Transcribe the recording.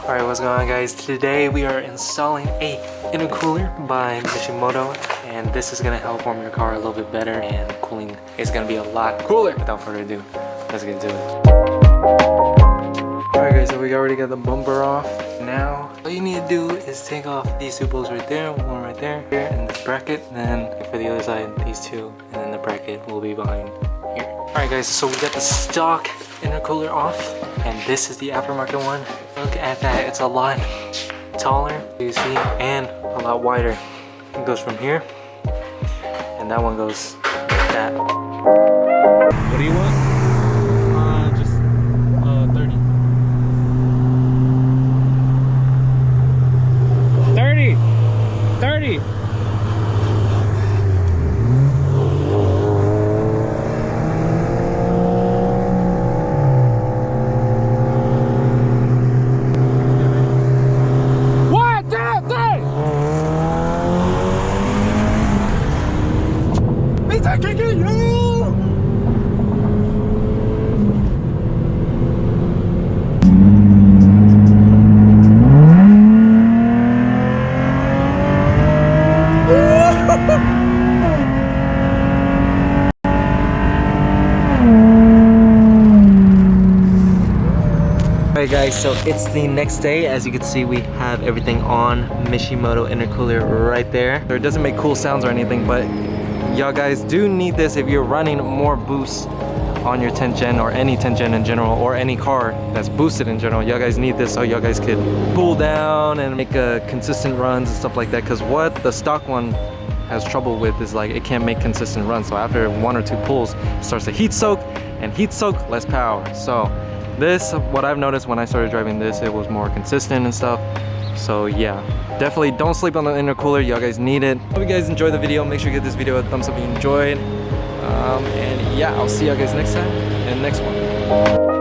Alright, what's going on guys? Today we are installing a intercooler by Mishimoto, and this is gonna help warm your car a little bit better, and cooling is gonna be a lot cooler. Without further ado, let's get into it. Alright guys, so we already got the bumper off. Now all you need to do is take off these two bolts right there, one right there, here, and this bracket. Then for the other side, these two, and then the bracket will be behind here. Alright guys, so we got the stock intercooler off, and this is the aftermarket one. Look at that, it's a lot taller, you see, and a lot wider. It goes from here, and that one goes like that. What do you want? Just 30. 30! 30! Alright guys, so it's the next day. As you can see, we have everything on. Mishimoto intercooler right there. It doesn't make cool sounds or anything, but y'all guys do need this if you're running more boost on your 10th gen or any 10th gen in general, or any car that's boosted in general. Y'all guys need this so y'all guys could cool down and make consistent runs and stuff like that, because what the stock one has trouble with is like it can't make consistent runs. So after one or two pulls, it starts to heat soak, and heat soak, less power. So this, what I've noticed when I started driving this, it was more consistent and stuff. So yeah, definitely don't sleep on the intercooler. Y'all guys need it. Hope you guys enjoyed the video. Make sure you give this video a thumbs up if you enjoyed. And yeah, I'll see y'all guys next time in the next one.